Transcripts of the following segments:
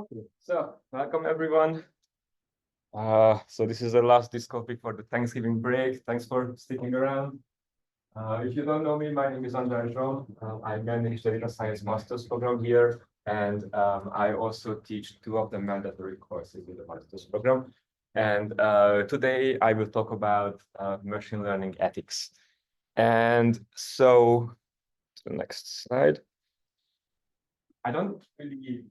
Okay, so welcome everyone. So this is the last DSCoV before the Thanksgiving break. Thanks for sticking around. If you don't know me, my name is Andras. I manage the data science master's program here, and I also teach two of the mandatory courses in the master's program. And today I will talk about machine learning ethics. And so, the next slide. I don't really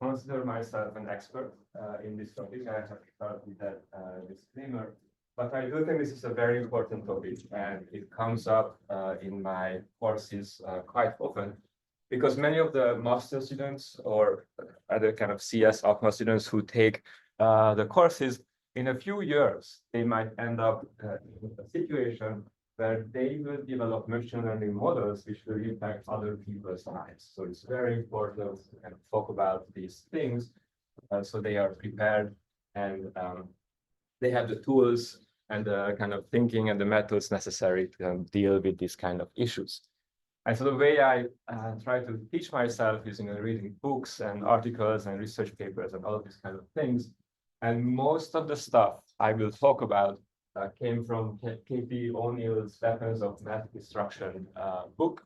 consider myself an expert in this topic. I have to start with that disclaimer. But I do think this is a very important topic, and it comes up in my courses quite often, because many of the master students or other kind of CS sophomore students who take the courses, in a few years, they might end up in a situation where they will develop machine learning models which will impact other people's lives. So it's very important to kind of talk about these things so they are prepared and they have the tools and the kind of thinking and the methods necessary to deal with these kind of issues. And so the way I try to teach myself is reading books and articles and research papers and all of these kind of things. And most of the stuff I will talk about came from K.P. O'Neill's Weapons of Math Destruction book,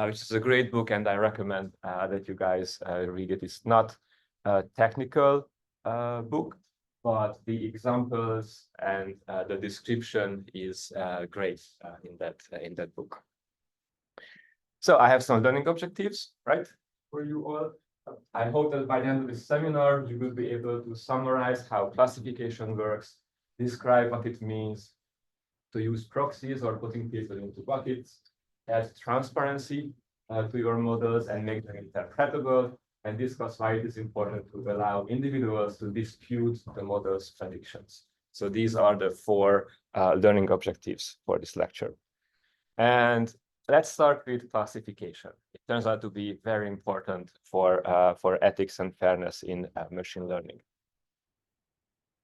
which is a great book, and I recommend that you guys read it. It's not a technical book, but the examples and the description is great in that book. So I have some learning objectives, right, for you all. I hope that by the end of this seminar, you will be able to summarize how classification works, describe what it means to use proxies or putting people into buckets, add transparency to your models and make them interpretable, and discuss why it is important to allow individuals to dispute the model's predictions. So these are the four learning objectives for this lecture. And let's start with classification. It turns out to be very important for ethics and fairness in machine learning.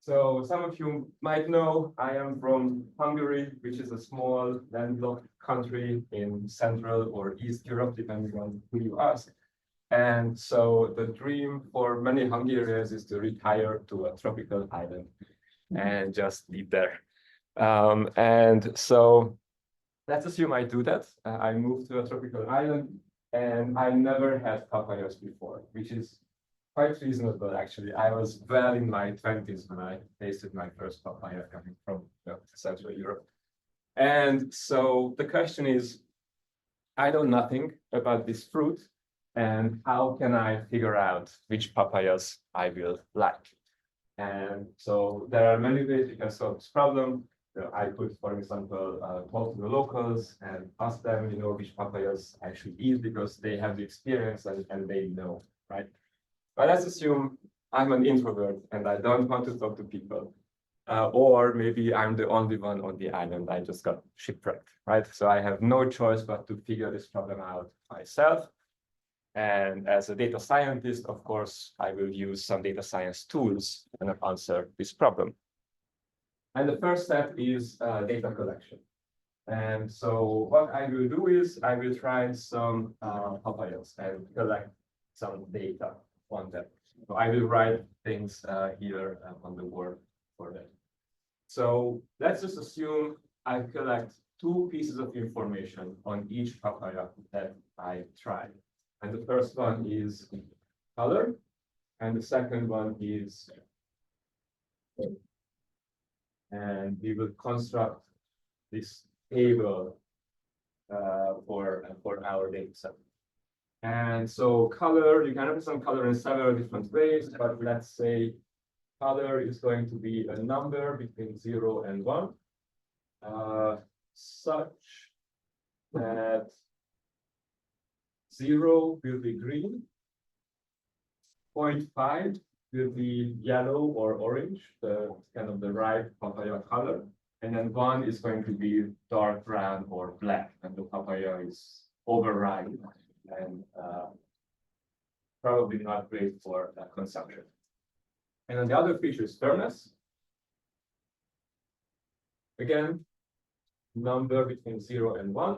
So some of you might know I am from Hungary, which is a small landlocked country in Central or East Europe, depending on who you ask. And so the dream for many Hungarians is to retire to a tropical island and just live there. And so let's assume I do that. I moved to a tropical island and I never had papayas before, which is quite reasonable, actually. I was well in my 20s when I tasted my first papaya coming from Central Europe. And so the question is, I know nothing about this fruit, and how can I figure out which papayas I will like? And so there are many ways you can solve this problem. I could, for example, talk to the locals and ask them, which papayas I should eat because they have the experience and they know, right? But let's assume I'm an introvert and I don't want to talk to people. Or maybe I'm the only one on the island. I just got shipwrecked, right? So I have no choice but to figure this problem out myself. And as a data scientist, of course, I will use some data science tools to answer this problem. And the first step is data collection. And so what I will do is I will try some papayas and collect some data on them. So I will write things here on the board for that. So let's just assume I collect two pieces of information on each papaya that I try. And the first one is color, and the second one is shape. And we will construct this table for our data set. And so color, you can have some color in several different ways, but let's say color is going to be a number between 0 and 1, such that 0 will be green, 0.5 will be yellow or orange, the kind of the ripe papaya color, and then 1 is going to be dark brown or black, and the papaya is overripe and probably not great for consumption. And then the other feature is fairness. Again, number between 0 and 1.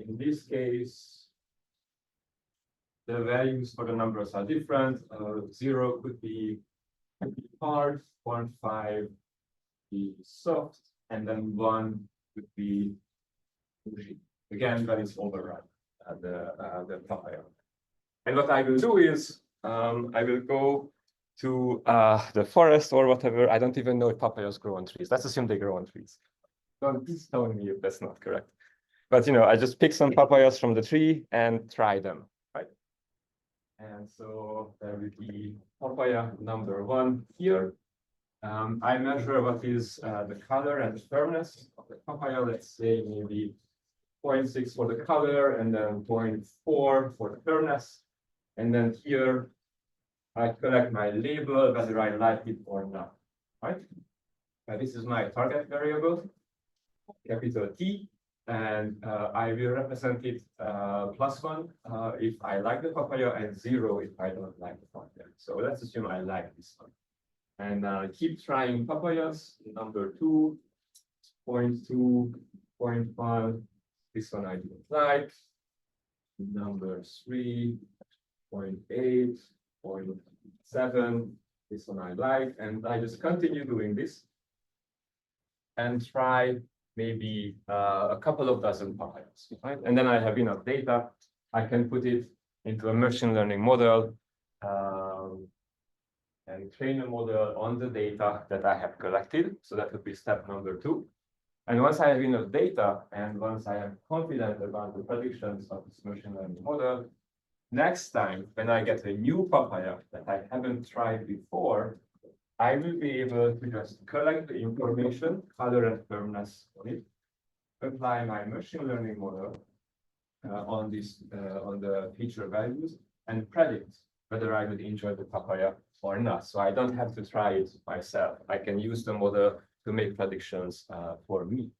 In this case, the values for the numbers are different. 0 could be hard, 0.5 be soft, and then 1 would be bougie. Again, that is override the papaya. And what I will do is I will go to the forest or whatever. I don't even know if papayas grow on trees. Let's assume they grow on trees. Don't tell me if that's not correct. But I just pick some papayas from the tree and try them, right? And so there will be papaya number 1 here. I measure what is the color and the firmness of the papaya. Let's say maybe 0.6 for the color and then 0.4 for the firmness. And then here I collect my label, whether I like it or not, right? This is my target variable, capital T, and I will represent it +1 if I like the papaya and 0 if I don't like the papaya. So let's assume I like this one. And keep trying papayas. Number 2, 0.2, 0.1. This one I didn't like. Number 3, 0.8, 0.7. This one I like. And I just continue doing this and try maybe a couple of dozen papayas, right? And then I have enough data. I can put it into a machine learning model and train a model on the data that I have collected. So that would be step number 2. And once I have enough data, and once I am confident about the predictions of this machine learning model, next time when I get a new papaya that I haven't tried before, I will be able to just collect the information, color and firmness on it, apply my machine learning model on the feature values, and predict whether I would enjoy the papaya or not. So I don't have to try it myself. I can use the model to make predictions for me.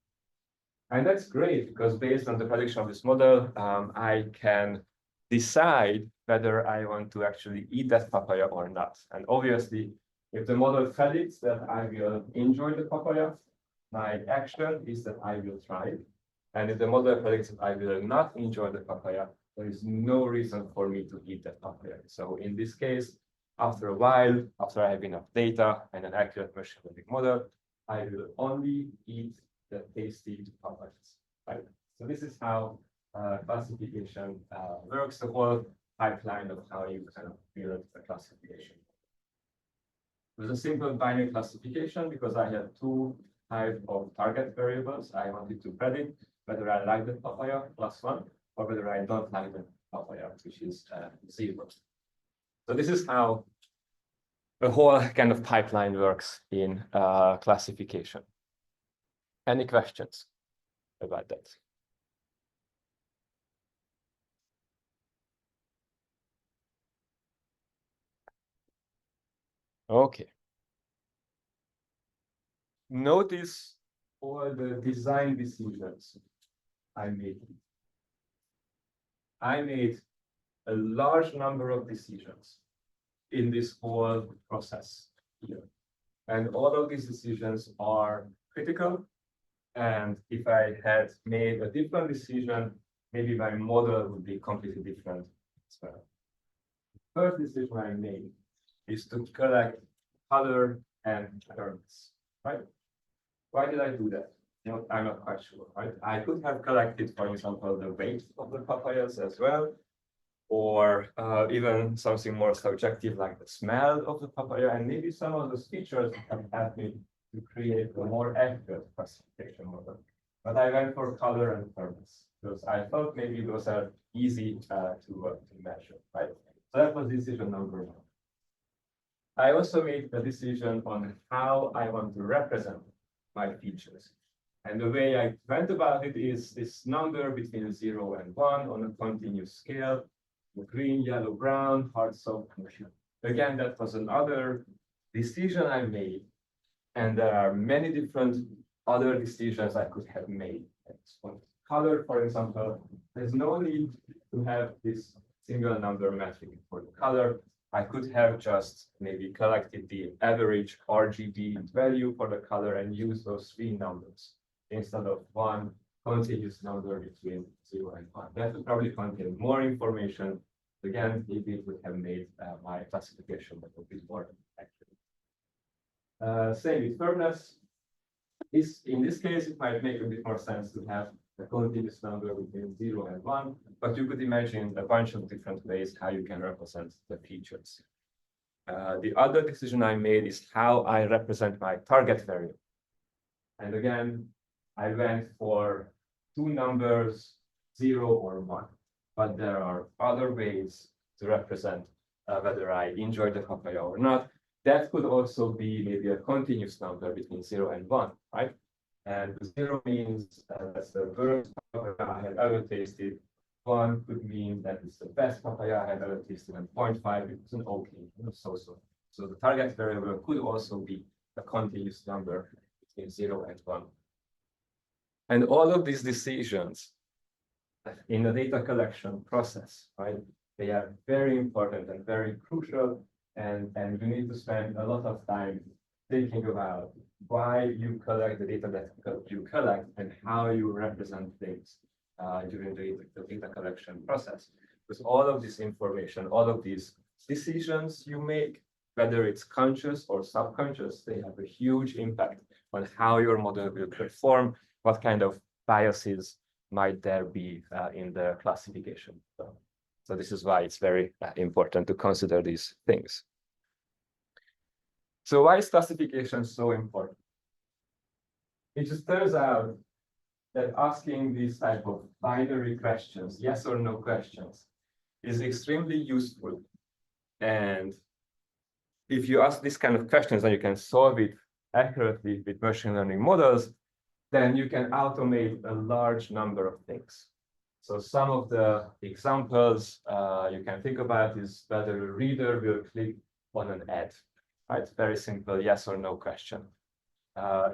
And that's great because based on the prediction of this model, I can decide whether I want to actually eat that papaya or not. And obviously, if the model predicts that I will enjoy the papaya, my action is that I will try it. And if the model predicts that I will not enjoy the papaya, there is no reason for me to eat that papaya. So in this case, after a while, after I have enough data and an accurate machine learning model, I will only eat the tasty papayas. Right? So this is how classification works, the whole pipeline of how you kind of build a classification. It was a simple binary classification because I had 2 types of target variables. I wanted to predict whether I like the papaya +1 or whether I don't like the papaya, which is 0. So this is how the whole kind of pipeline works in classification. Any questions about that? Okay. Notice all the design decisions I made. I made a large number of decisions in this whole process here. And all of these decisions are critical. And if I had made a different decision, maybe my model would be completely different as well. The first decision I made is to collect color and terms, right? Why did I do that? I'm not quite sure, right? I could have collected, for example, the weight of the papayas as well, or even something more subjective like the smell of the papaya, and maybe some of those features have helped me to create a more accurate classification model. But I went for color and firmness because I thought maybe those are easy to measure, right? So that was decision number 1. I also made a decision on how I want to represent my features. And the way I went about it is this number between 0 and 1 on a continuous scale, green, yellow, brown, hard, soft, motion. Again, that was another decision I made. And there are many different other decisions I could have made. Color, for example, there's no need to have this single number metric for the color. I could have just maybe collected the average RGB value for the color and use those 3 numbers instead of one continuous number between 0 and 1. That would probably contain more information Again, maybe it would have made my classification a little bit more accurate. Same with firmness. In this case, it might make a bit more sense to have a continuous number between 0 and 1, but you could imagine a bunch of different ways how you can represent the features. The other decision I made is how I represent my target variable. And again, I went for two numbers, 0 or 1, but there are other ways to represent whether I enjoy the papaya or not. That could also be maybe a continuous number between 0 and 1, right? And 0 means that's the worst papaya I have ever tasted. 1 could mean that it's the best papaya I have ever tasted, and 0.5 is an okay, so-so. So the target variable could also be a continuous number between 0 and 1. And all of these decisions in the data collection process, right? They are very important and very crucial, and you need to spend a lot of time thinking about why you collect the data that you collect and how you represent things during the data collection process. Because all of this information, all of these decisions you make, whether it's conscious or subconscious, they have a huge impact on how your model will perform, what kind of biases might there be in the classification. So this is why it's very important to consider these things. So why is classification so important? It just turns out that asking these type of binary questions, yes or no questions, is extremely useful. And if you ask these kind of questions and you can solve it accurately with machine learning models, then you can automate a large number of things. So some of the examples you can think about is whether a reader will click on an ad, right? Very simple yes or no question.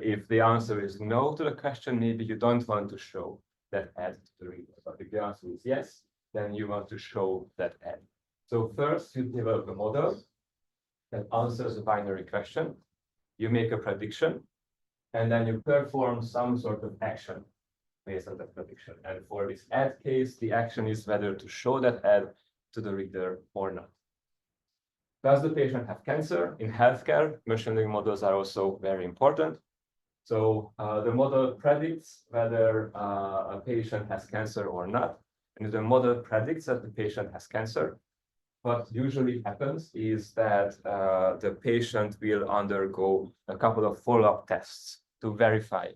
If the answer is no to the question, maybe you don't want to show that ad to the reader. But if the answer is yes, then you want to show that ad. So first you develop a model that answers a binary question. You make a prediction, and then you perform some sort of action based on that prediction. And for this ad case, the action is whether to show that ad to the reader or not. Does the patient have cancer? In healthcare, machine learning models are also very important. So the model predicts whether a patient has cancer or not. And if the model predicts that the patient has cancer, what usually happens is that the patient will undergo a couple of follow-up tests to verify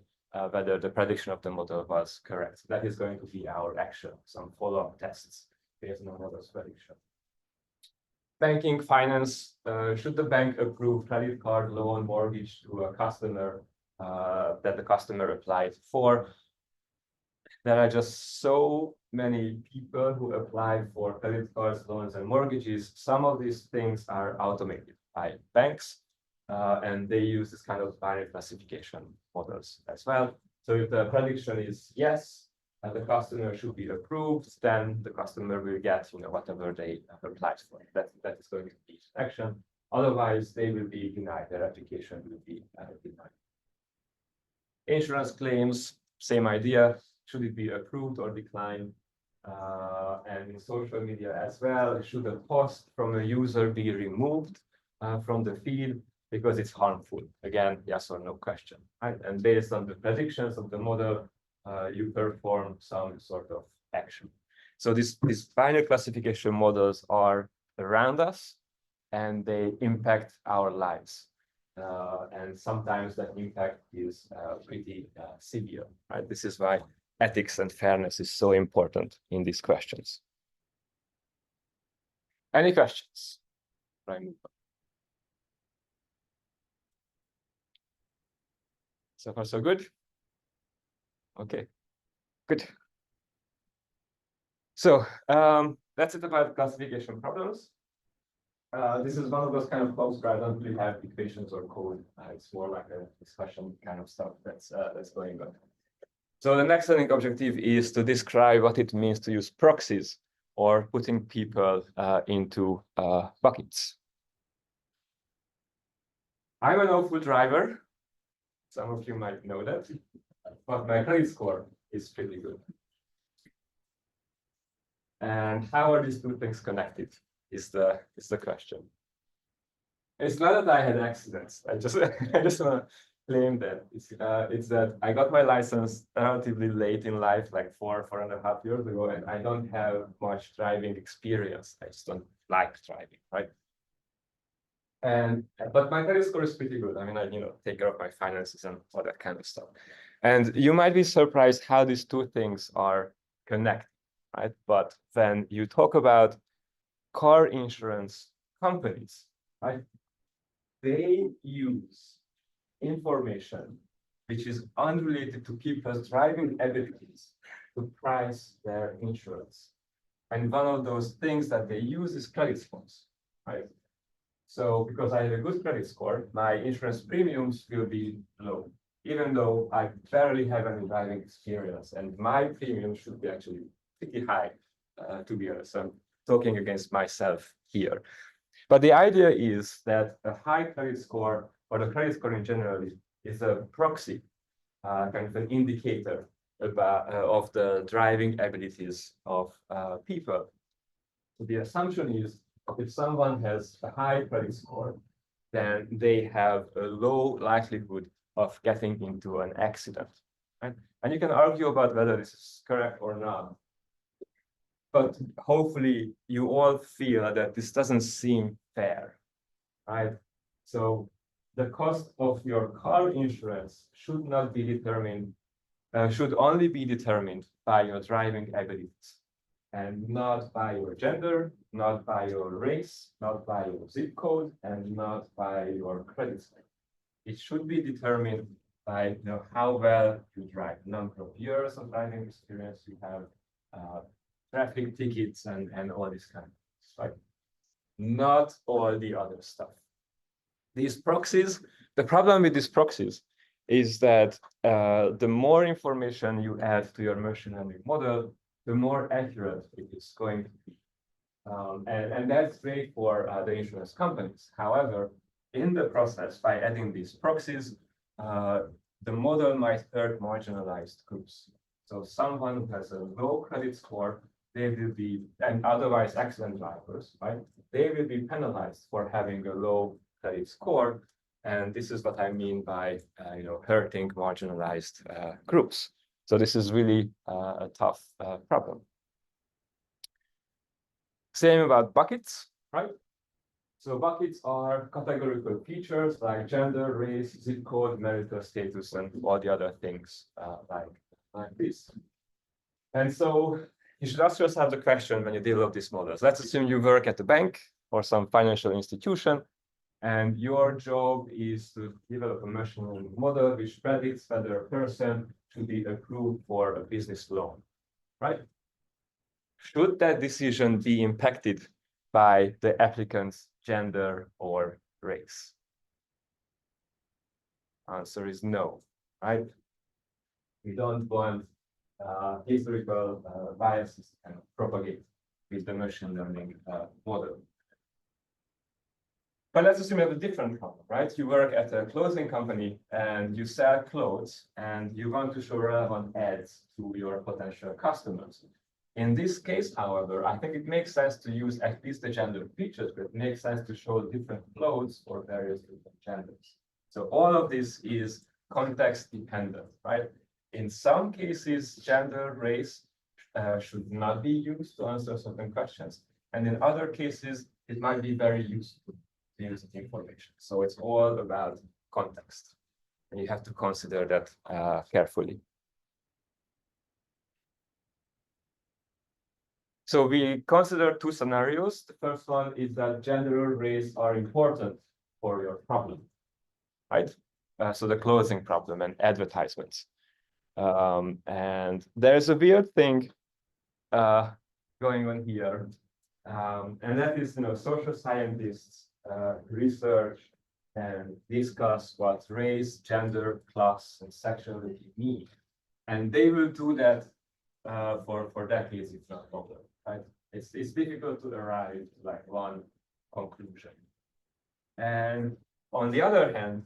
whether the prediction of the model was correct. That is going to be our action, some follow-up tests based on the model's prediction. Banking, finance, should the bank approve credit card, loan, mortgage to a customer that the customer applied for? There are just so many people who apply for credit cards, loans, and mortgages. Some of these things are automated by banks, and they use this kind of binary classification models as well. So if the prediction is yes, and the customer should be approved, then the customer will get whatever they applied for. That is going to be action. Otherwise, they will be denied. Their application will be denied. Insurance claims, same idea. Should it be approved or declined? And in social media as well, should a post from a user be removed from the feed because it's harmful? Again, yes or no question, right? And based on the predictions of the model, you perform some sort of action. So these binary classification models are around us, and they impact our lives. And sometimes that impact is pretty severe, right? This is why ethics and fairness is so important in these questions. Any questions? So far, so good? Okay, good. So that's it about classification problems. This is one of those kind of talks where I don't really have equations or code. It's more like a discussion kind of stuff that's going on. So the next learning objective is to describe what it means to use proxies or putting people into buckets. I'm an awful driver. Some of you might know that, but my credit score is pretty good. And how are these two things connected is the question. It's not that I had accidents. I just want to claim that it's that I got my license relatively late in life, like 4.5 years ago, and I don't have much driving experience. I just don't like driving, right? But my credit score is pretty good. I mean, I take care of my finances and all that kind of stuff. And you might be surprised how these two things are connected, right? But when you talk about car insurance companies, right, they use information which is unrelated to people's driving abilities to price their insurance. And one of those things that they use is credit scores, right? So because I have a good credit score, my insurance premiums will be low, even though I barely have any driving experience, and my premium should be actually pretty high, to be honest. I'm talking against myself here. But the idea is that a high credit score, or the credit score in general, is a proxy, kind of an indicator about, of the driving abilities of people. So the assumption is if someone has a high credit score, then they have a low likelihood of getting into an accident. Right? And you can argue about whether this is correct or not. But hopefully you all feel that this doesn't seem fair, right? So the cost of your car insurance should not be determined, should only be determined by your driving abilities, and not by your gender, not by your race, not by your zip code, and not by your credit score. It should be determined by how well you drive, number of years of driving experience you have, traffic tickets, and all this kind of things, right? Not all the other stuff. These proxies, the problem with these proxies is that the more information you add to your machine learning model, the more accurate it is going to be. And that's great for the insurance companies. However, in the process, by adding these proxies, the model might hurt marginalized groups. So someone who has a low credit score, they will be, and otherwise excellent drivers, right? They will be penalized for having a low credit score. And this is what I mean by, hurting marginalized groups. So this is really a tough problem. Same about buckets, right? So buckets are categorical features like gender, race, zip code, marital status, and all the other things like this. And so you should ask yourself the question when you develop these models. Let's assume you work at a bank or some financial institution, and your job is to develop a machine learning model which predicts whether a person should be approved for a business loan, right? Should that decision be impacted by the applicant's gender or race? Answer is no, right? We don't want historical biases to kind of propagate with the machine learning model. But let's assume you have a different problem, right? You work at a clothing company and you sell clothes and you want to show relevant ads to your potential customers. In this case, however, I think it makes sense to use at least the gender features, but it makes sense to show different clothes for various different genders. So all of this is context dependent, right? In some cases, gender, race should not be used to answer certain questions. And in other cases, it might be very useful to use the information. So it's all about context. And you have to consider that carefully. So we consider two scenarios. The first one is that gender or race are important for your problem, right? So the clothing problem and advertisements. And there's a weird thing going on here. And that is, social scientists research and discuss what race, gender, class, and sexuality mean. And they will do that for decades, if not longer, right? It's difficult to arrive to like one conclusion. And on the other hand,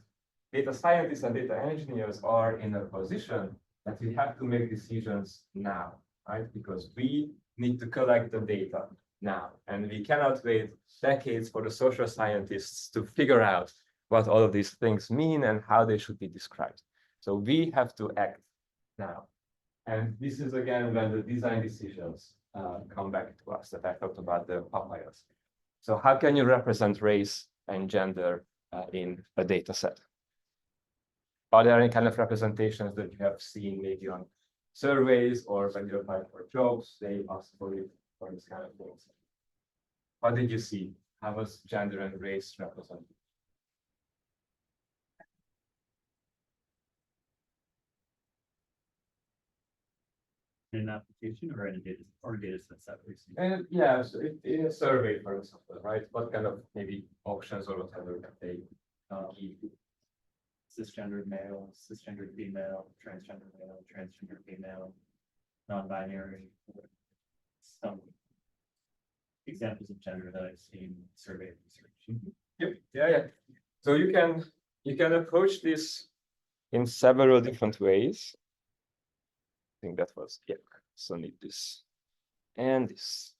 data scientists and data engineers are in a position that we have to make decisions now, right? Because we need to collect the data now. And we cannot wait decades for the social scientists to figure out what all of these things mean and how they should be described. So we have to act now. And this is again when the design decisions come back to us that I talked about the papayas. So how can you represent race and gender in a data set? Are there any kind of representations that you have seen maybe on surveys or when you apply for jobs, they ask for it for this kind of things? What did you see? How was gender and race represented? In an application or in a data set separately? And yeah, so in a survey, for example, right? What kind of maybe options or whatever that they give? Cisgendered male, cisgendered female, transgender female, non-binary. Some examples of gender that I've seen survey research. Yep. Yeah. So you can approach this in several different ways. I think that was so need this and this.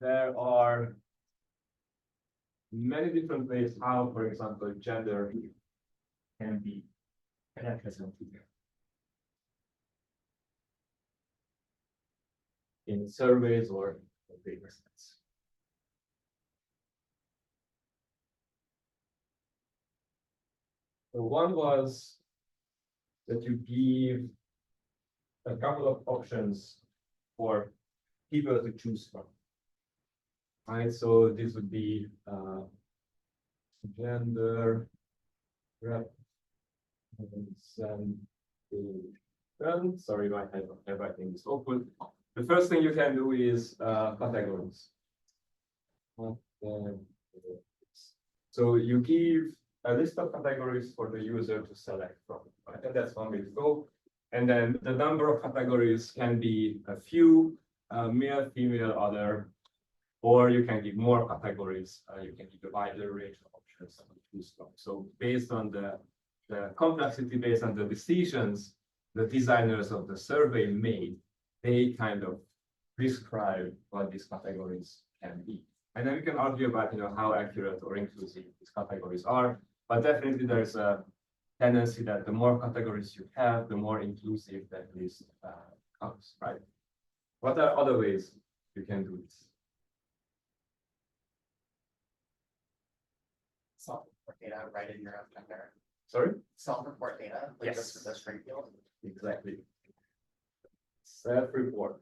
There are many different ways how, for example, gender can be represented in surveys or data sets. So one was that you give a couple of options for people to choose from. Right, so this would be gender representation. Sorry, my handwriting is open. The first thing you can do is categories. So you give a list of categories for the user to select from, right? And that's one way to go. And then the number of categories can be a few, male, female, other, or you can give more categories. You can give a wider range of options to choose from. So based on the complexity, based on the decisions the designers of the survey made, they kind of prescribe what these categories can be. And then we can argue about how accurate or inclusive these categories are. But definitely there's a tendency that the more categories you have, the more inclusive that list comes, right? What are other ways you can do this? Self-report data right in your gender. Sorry? Self-report data, like Yes. the string field. Exactly. Self-report,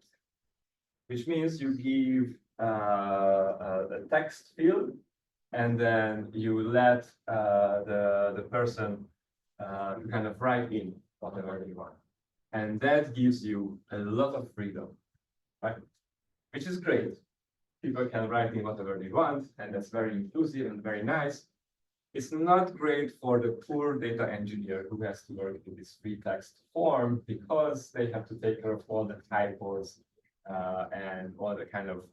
which means you give a text field, and then you let the person kind of write in whatever they want, and that gives you a lot of freedom, right? Which is great. People can write in whatever they want, and that's very inclusive and very nice. It's not great for the poor data engineer who has to work in this free text form because they have to take care of all the typos and all the kind of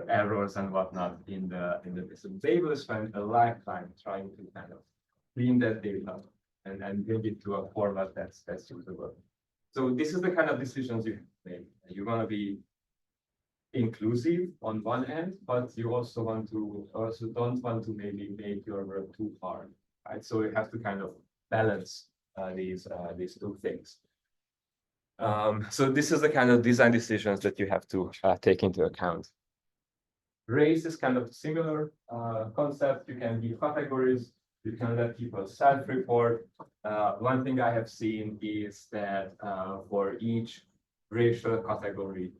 errors and whatnot in the system. They will spend a lifetime trying to kind of clean that data and bring it to a format that's usable. So this is the kind of decisions you make. You want to be inclusive on one end, but you also don't want to maybe make your work too hard, right? So you have to kind of balance these two things. So this is the kind of design decisions that you have to take into account. Race is kind of a similar concept. You can give categories. You can let people self-report. One thing I have seen is that for each racial category,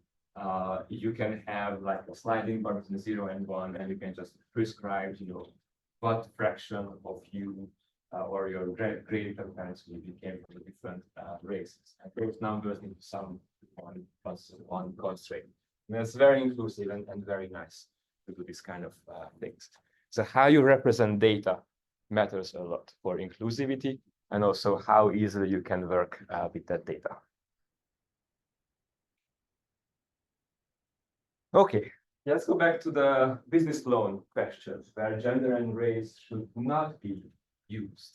you can have like a sliding bar between 0 and 1, and you can just prescribe, what fraction of you or your great parents came from the different races. And those numbers need to sum one constraint. And that's very inclusive and very nice to do this kind of things. So how you represent data matters a lot for inclusivity, and also how easily you can work with that data. Okay, let's go back to the business loan questions where gender and race should not be used,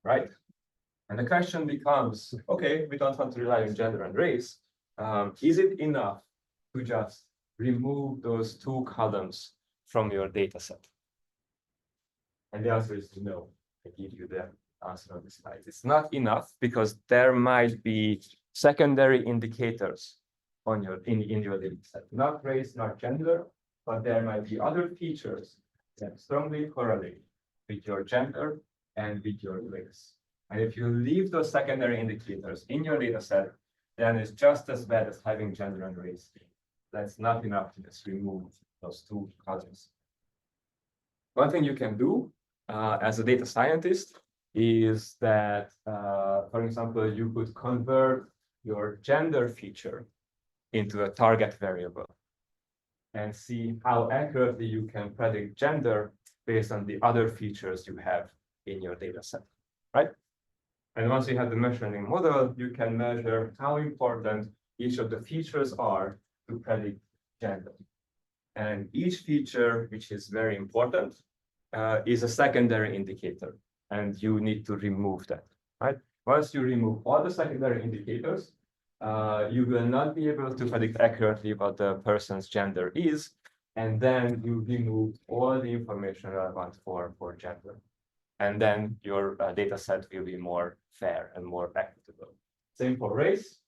right? And the question becomes, okay, we don't want to rely on gender and race. Is it enough to just remove those two columns from your data set? And the answer is no. I give you the answer on the slide. It's not enough because there might be secondary indicators on your in your data set. Not race, not gender, but there might be other features that strongly correlate with your gender and with your race. And if you leave those secondary indicators in your data set, then it's just as bad as having gender and race. That's not enough to just remove those two columns. One thing you can do as a data scientist is that, for example, you could convert your gender feature into a target variable and see how accurately you can predict gender based on the other features you have in your data set, right? And once you have the machine learning model, you can measure how important each of the features are to predict gender. And each feature, which is very important, is a secondary indicator, and you need to remove that, right? Once you remove all the secondary indicators, you will not be able to predict accurately what the person's gender is, and then you remove all the information relevant for gender. And then your data set will be more fair and more equitable. Same for race.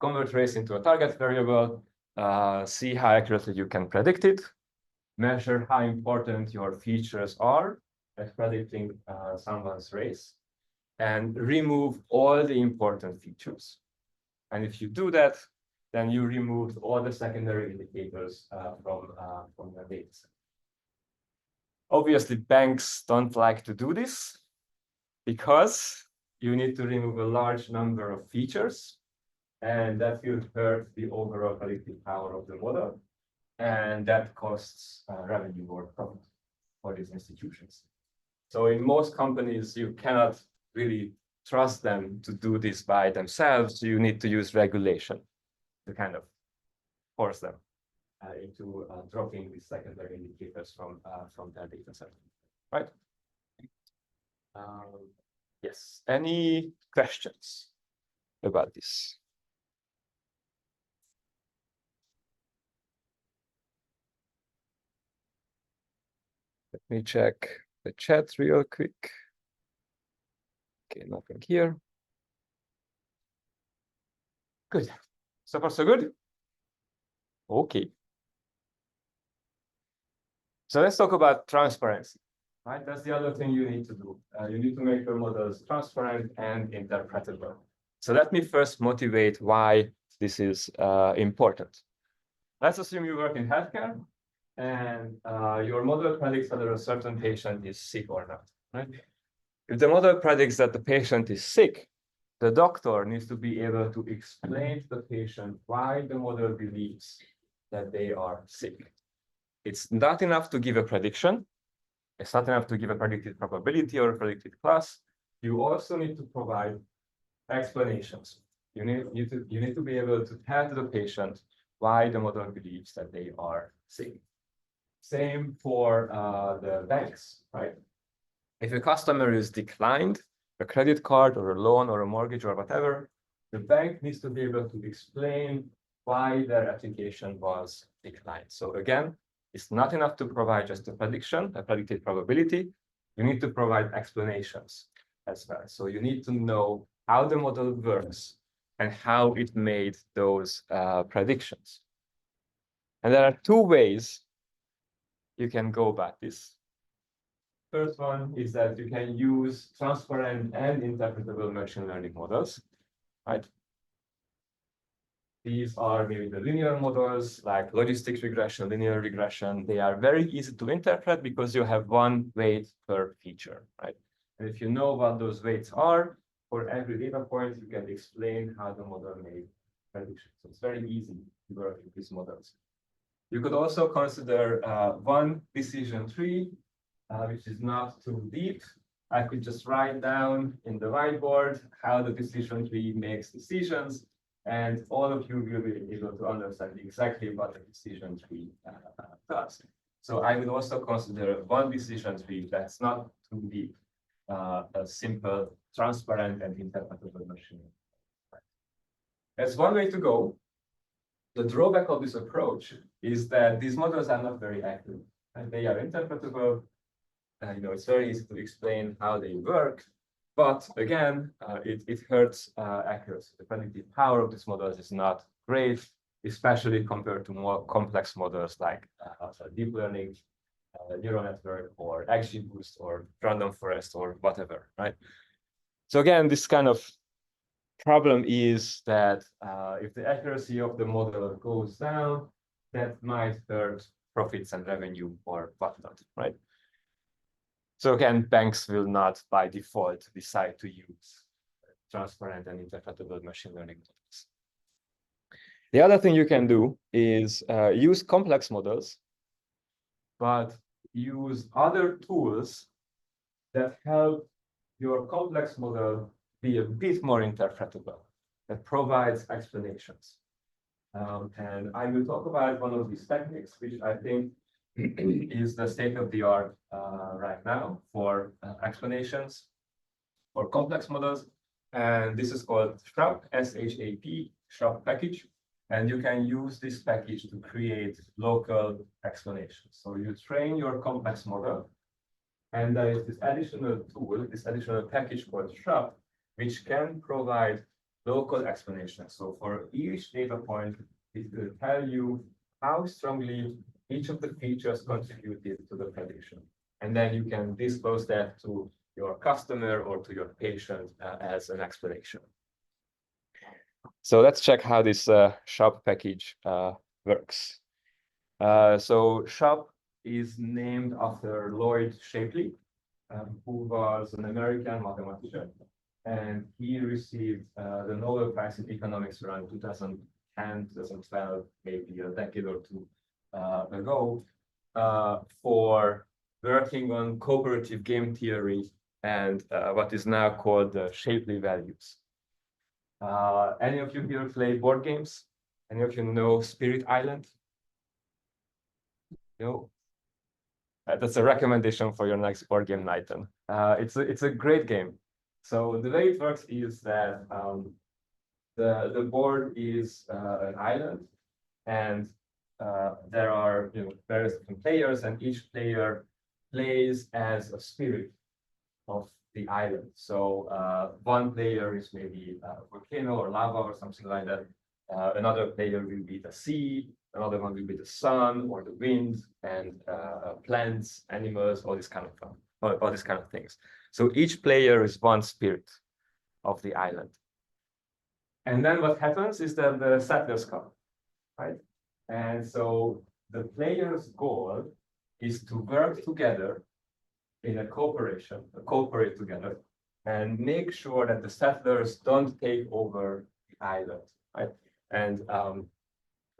Convert race into a target variable, see how accurately you can predict it, measure how important your features are at predicting someone's race, and remove all the important features. And if you do that, then you remove all the secondary indicators from the data set. Obviously, banks don't like to do this because you need to remove a large number of features, and that will hurt the overall predictive power of the model, and that costs revenue or profit for these institutions. So in most companies, you cannot really trust them to do this by themselves. You need to use regulation to kind of force them into dropping these secondary indicators from their data set, right? Yes, any questions about this? Let me check the chat real quick. Okay, nothing here. Good. So far, so good? Okay. So let's talk about transparency, right? That's the other thing you need to do. You need to make your models transparent and interpretable. So let me first motivate why this is important. Let's assume you work in healthcare and your model predicts whether a certain patient is sick or not, right? If the model predicts that the patient is sick, the doctor needs to be able to explain to the patient why the model believes that they are sick. It's not enough to give a prediction. It's not enough to give a predicted probability or a predicted class. You also need to provide explanations. You need to be able to tell the patient why the model believes that they are sick. Same for the banks, right? If a customer is declined a credit card or a loan or a mortgage or whatever, the bank needs to be able to explain why their application was declined. So again, it's not enough to provide just a prediction, a predicted probability. You need to provide explanations as well. So you need to know how the model works and how it made those predictions. And there are two ways you can go about this. First one is that you can use transparent and interpretable machine learning models, right? These are maybe the linear models like logistic regression, linear regression. They are very easy to interpret because you have one weight per feature, right? And if you know what those weights are, for every data point, you can explain how the model made predictions. So it's very easy to work with these models. You could also consider one decision tree, which is not too deep. I could just write down in the whiteboard how the decision tree makes decisions, and all of you will be able to understand exactly what the decision tree does. So I would also consider one decision tree that's not too deep. a simple, transparent, and interpretable machine. That's one way to go. The drawback of this approach is that these models are not very accurate, and they are interpretable. It's very easy to explain how they work, but again, it hurts accuracy. The predictive power of these models is not great, especially compared to more complex models like deep learning, neural network, or XGBoost, or random forest, or whatever, right? So again, this kind of problem is that if the accuracy of the model goes down, that might hurt profits and revenue or whatnot, right? So again, banks will not by default decide to use transparent and interpretable machine learning models. The other thing you can do is use complex models, but use other tools that help your complex model be a bit more interpretable, that provides explanations. And I will talk about one of these techniques, which I think is the state of the art right now for explanations for complex models. And this is called SHAP, S-H-A-P, SHAP package. And you can use this package to create local explanations. So you train your complex model, and there is this additional tool, this additional package called SHAP, which can provide local explanations. So for each data point, it will tell you how strongly each of the features contributed to the prediction. And then you can disclose that to your customer or to your patient as an explanation. So let's check how this SHAP package works. So SHAP is named after Lloyd Shapley, who was an American mathematician. And he received the Nobel Prize in Economics around 2010, 2012, maybe a decade or two ago, for working on cooperative game theory and what is now called the Shapley values. Any of you here play board games? Any of you know Spirit Island? No? That's a recommendation for your next board game night then. It's a great game. So the way it works is that the board is an island, and there are various different players, and each player plays as a spirit of the island. So one player is maybe a volcano or lava or something like that. Another player will be the sea, another one will be the sun or the wind, and plants, animals, all these kind of things. So each player is one spirit of the island. And then what happens is that the settlers come, right? And so the player's goal is to work together in a cooperate together, and make sure that the settlers don't take over the island, right? And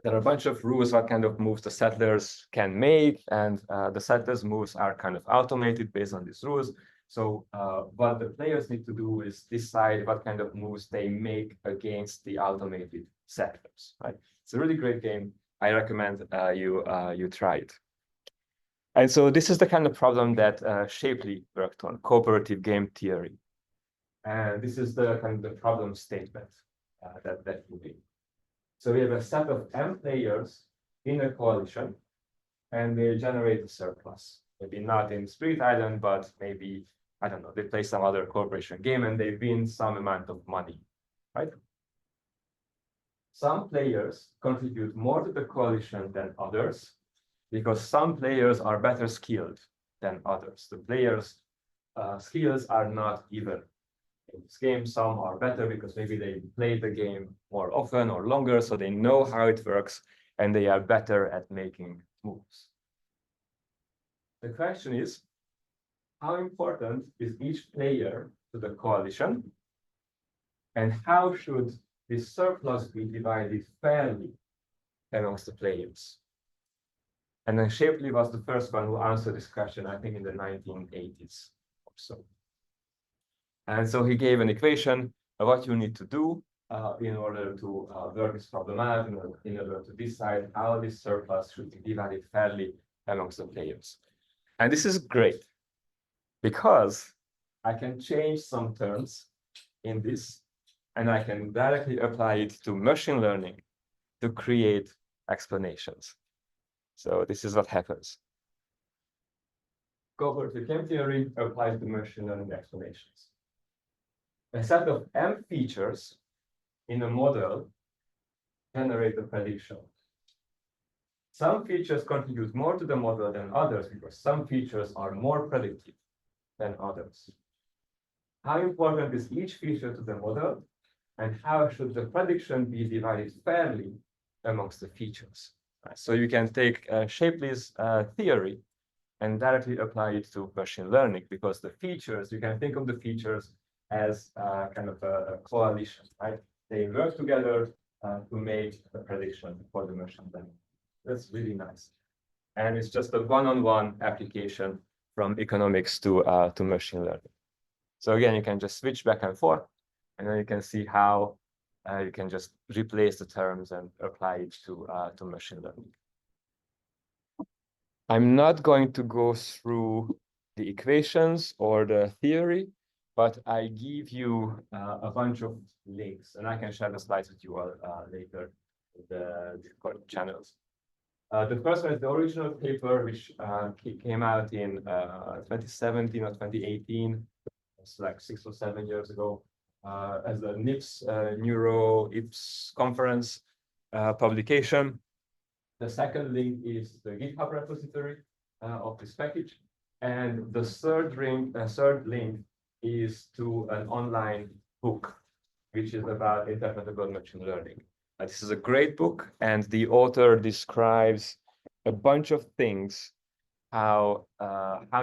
there are a bunch of rules what kind of moves the settlers can make, and the settlers' moves are kind of automated based on these rules. So what the players need to do is decide what kind of moves they make against the automated settlers, right? It's a really great game. I recommend you try it. And so this is the kind of problem that Shapley worked on, cooperative game theory. And this is the kind of the problem statement that will be. So we have a set of M players in a coalition, and they generate a surplus. Maybe not in Spirit Island, but maybe, I don't know, they play some other cooperation game and they win some amount of money, right? Some players contribute more to the coalition than others, because some players are better skilled than others. The players' skills are not even. In this game, some are better because maybe they play the game more often or longer, so they know how it works, and they are better at making moves. The question is, how important is each player to the coalition? And how should this surplus be divided fairly amongst the players? And then Shapley was the first one who answered this question, I think in the 1980s or so. And so he gave an equation of what you need to do in order to work this problem out, in order to decide how this surplus should be divided fairly amongst the players. And this is great, because I can change some terms in this, and I can directly apply it to machine learning to create explanations. So this is what happens. Cooperative game theory applies to machine learning explanations. A set of M features in a model generate a prediction. Some features contribute more to the model than others because some features are more predictive than others. How important is each feature to the model, and how should the prediction be divided fairly amongst the features? So you can take Shapley's theory and directly apply it to machine learning, because the features, you can think of the features as kind of a coalition, right? They work together to make a prediction for the machine learning. That's really nice. And it's just a one-on-one application from economics to machine learning. So again, you can just switch back and forth, and then you can see how you can just replace the terms and apply it to machine learning. I'm not going to go through the equations or the theory, but I give you a bunch of links, and I can share the slides with you all later in the Discord channels. The first one is the original paper, which came out in 2017 or 2018. It's like 6 or 7 years ago, as a NIPS Neuro-IPS conference publication. The second link is the GitHub repository of this package. And the third link is to an online book, which is about interpretable machine learning. This is a great book, and the author describes a bunch of things how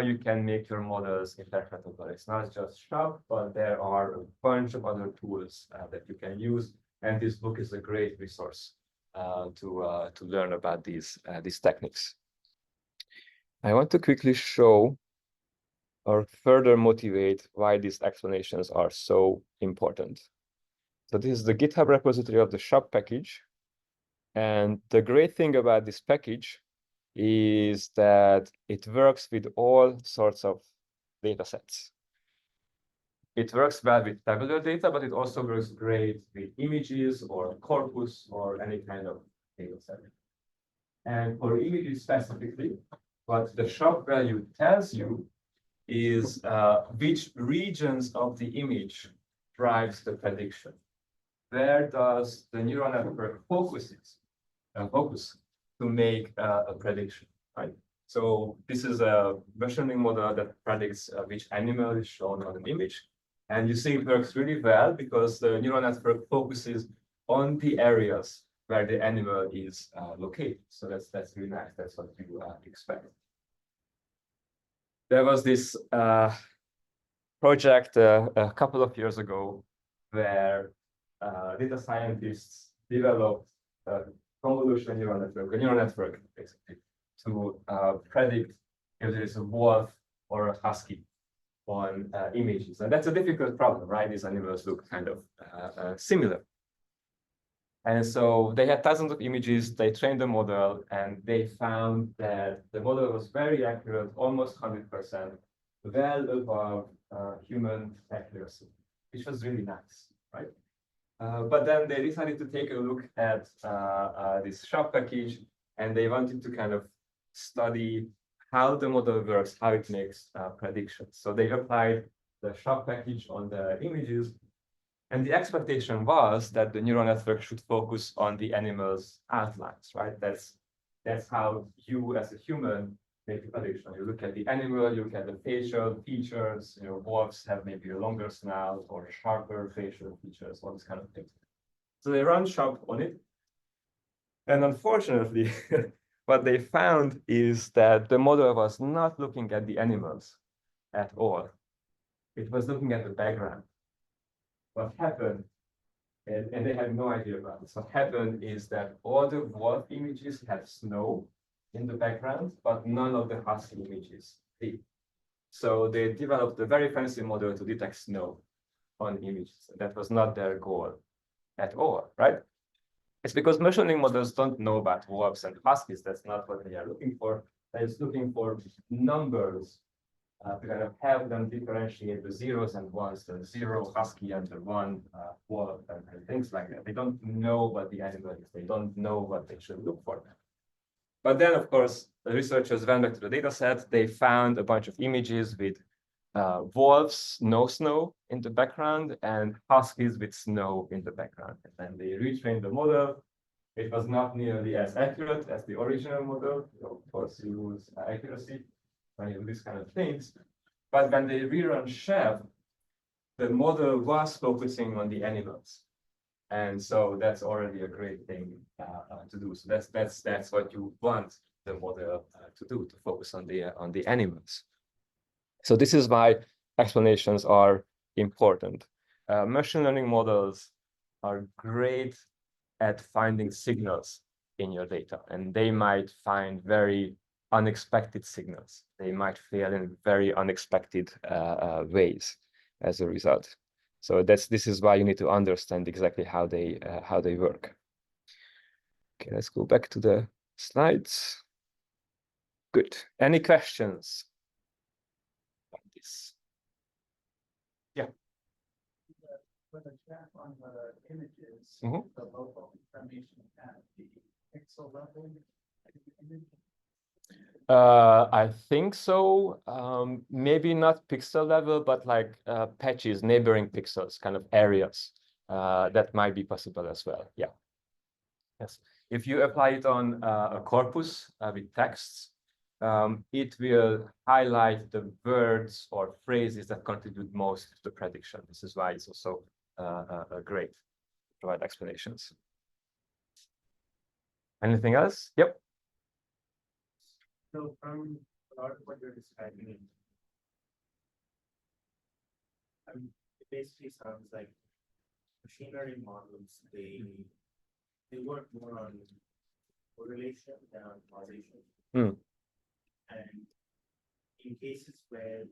you can make your models interpretable. It's not just Shop, but there are a bunch of other tools that you can use, and this book is a great resource to learn about these techniques. I want to quickly show or further motivate why these explanations are so important. So this is the GitHub repository of the Shop package, and the great thing about this package is that it works with all sorts of data sets. It works well with tabular data, but it also works great with images or corpus or any kind of data set. And for images specifically, what the Shop value tells you is which regions of the image drives the prediction. Where does the neural network focus to make a prediction, right? So this is a machine learning model that predicts which animal is shown on an image. And you see it works really well because the neural network focuses on the areas where the animal is located. So that's really nice. That's what you expect. There was this project a couple of years ago where data scientists developed a convolutional neural network basically, to predict if there is a wolf or a husky on images. And that's a difficult problem, right? These animals look kind of similar. And so they had thousands of images, they trained the model, and they found that the model was very accurate, almost 100%, well above human accuracy, which was really nice, right? But then they decided to take a look at this Shop package, and they wanted to kind of study how the model works, how it makes predictions. So they applied the Shop package on the images, and the expectation was that the neural network should focus on the animal's outlines, right? That's how you, as a human, make a prediction. You look at the animal, you look at the facial features. You know, wolves have maybe a longer snout or sharper facial features, all these kind of things. So they run Shop on it, and unfortunately, what they found is that the model was not looking at the animals at all. It was looking at the background. What happened, and they had no idea about this, what happened is that all the wolf images had snow in the background, but none of the husky images did. So they developed a very fancy model to detect snow on images. That was not their goal at all, right? It's because machine learning models don't know about wolves and huskies. That's not what they are looking for. They're just looking for numbers to kind of have them differentiate the zeros and ones, the zero husky and the one wolf and things like that. They don't know what the animal is. They don't know what they should look for. But then, of course, the researchers went back to the data set. They found a bunch of images with wolves, no snow in the background, and huskies with snow in the background. And then they retrained the model. It was not nearly as accurate as the original model. Of course, you lose accuracy when you do these kind of things. But when they rerun Chev, the model was focusing on the animals. And so that's already a great thing to do. So that's what you want the model to do, to focus on the animals. So this is why explanations are important. Machine learning models are great at finding signals in your data, and they might find very unexpected signals. They might fail in very unexpected ways as a result. So this is why you need to understand exactly how they work. Okay, let's go back to the slides. Good. Any questions on this? Yeah. With a check on the images, Mhm. the local information at the pixel level of the image. I think so. Maybe not pixel level, but like patches, neighboring pixels, kind of areas. That might be possible as well. Yeah. Yes. If you apply it on a corpus with texts, it will highlight the words or phrases that contribute most to the prediction. This is why it's also great to provide explanations. Anything else? Yep. So from a lot of what you're describing, it basically sounds like machine learning models, they work more on correlation than on causation. Hmm. And in cases where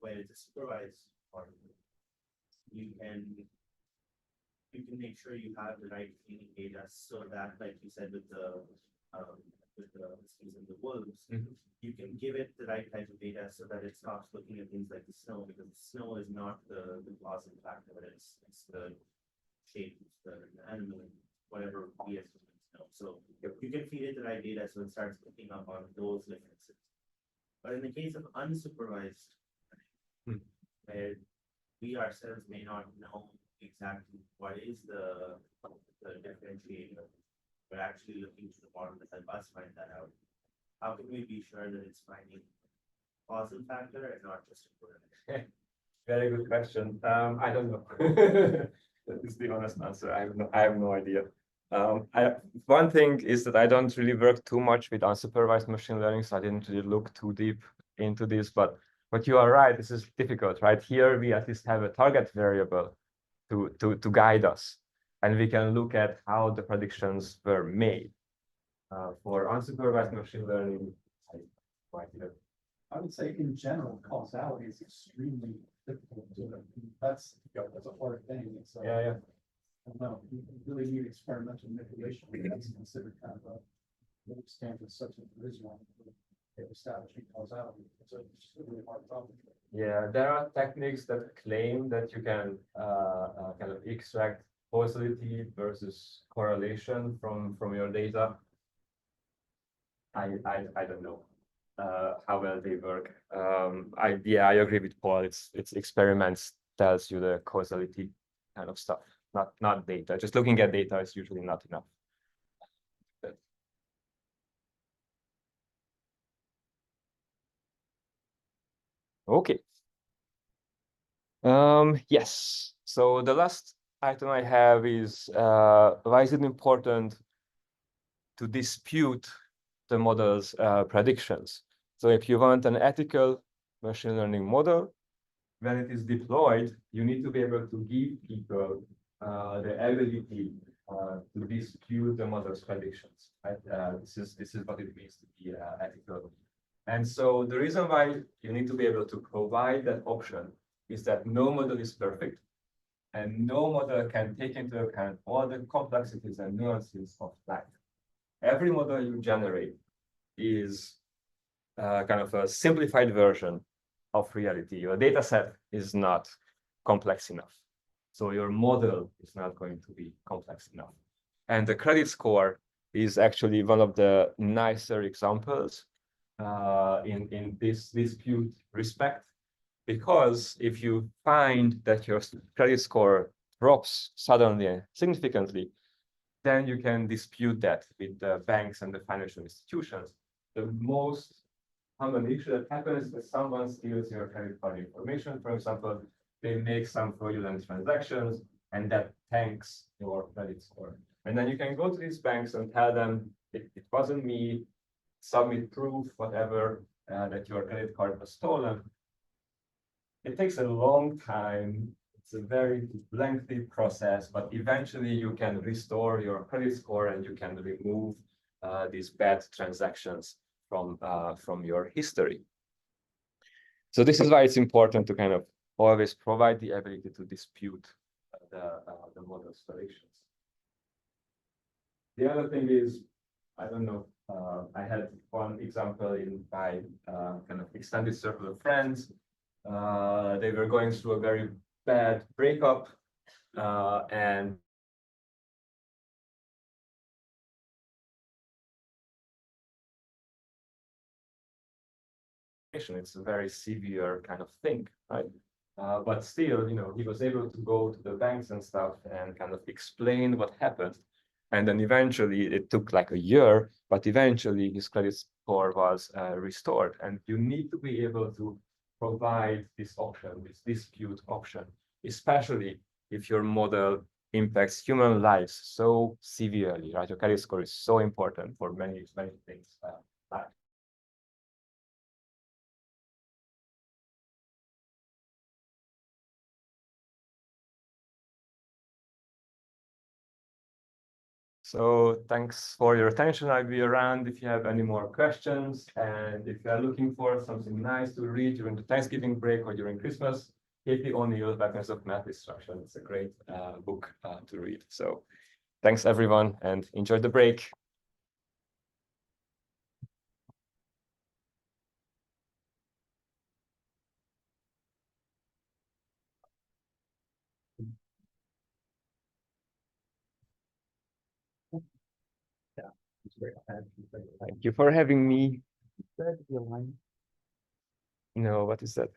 it's a supervised model, you can make sure you have the right training data so that, like you said, with the huskies and the wolves, you can give it the right type of data so that it stops looking at things like the snow, because the snow is not the causal factor, but it's the shape, the animal, whatever we as humans know. So you can feed it the right data so it starts picking up on those differences. But in the case of unsupervised, where we ourselves may not know exactly what is the differentiator, we're actually looking to the model to help us find that out. How can we be sure that it's finding causal factor and not just a correlation? Very good question. I don't know. That is the honest answer. I have no idea. One thing is that I don't really work too much with unsupervised machine learning, so I didn't really look too deep into this. But you are right. This is difficult, right? Here we at least have a target variable to guide us, and we can look at how the predictions were made. For unsupervised machine learning, I would say in general, causality is extremely difficult to do. That's a hard thing. It's yeah. I don't know, you really need experimental manipulation. That's considered kind of a gold standard, such as there is one for establishing causality. It's a really hard problem. Yeah, there are techniques that claim that you can kind of extract causality versus correlation from your data. I don't know how well they work. I agree with Paul. It's experiments tells you the causality kind of stuff, not data. Just looking at data is usually not enough. Okay. Yes. So the last item I have is why is it important to dispute the model's predictions? So if you want an ethical machine learning model, when it is deployed, you need to be able to give people the ability to dispute the model's predictions. Right? This is what it means to be ethical. And so the reason why you need to be able to provide that option is that no model is perfect, and no model can take into account all the complexities and nuances of life. Every model you generate is kind of a simplified version of reality. Your data set is not complex enough. So your model is not going to be complex enough. And the credit score is actually one of the nicer examples in this dispute respect, because if you find that your credit score drops suddenly and significantly, then you can dispute that with the banks and the financial institutions. The most common issue that happens is that someone steals your credit card information. For example, they make some fraudulent transactions, and that tanks your credit score. And then you can go to these banks and tell them, it wasn't me, submit proof, whatever, that your credit card was stolen. It takes a long time. It's a very lengthy process, but eventually you can restore your credit score and you can remove these bad transactions from your history. So this is why it's important to kind of always provide the ability to dispute the model's predictions. The other thing is, I don't know, I had one example in my kind of extended circle of friends. They were going through a very bad breakup, and it's a very severe kind of thing, right? But still, he was able to go to the banks and stuff and kind of explain what happened. And then eventually, it took like a year, but eventually his credit score was restored. And you need to be able to provide this option, this dispute option, especially if your model impacts human lives so severely, right? Your credit score is so important for many, many things. So thanks for your attention. I'll be around if you have any more questions. And if you are looking for something nice to read during the Thanksgiving break or during Christmas, Katie O'Neill, Weapons of Math Destruction. It's a great book to read. So thanks, everyone, and enjoy the break. Thank you for having me. No, what is that?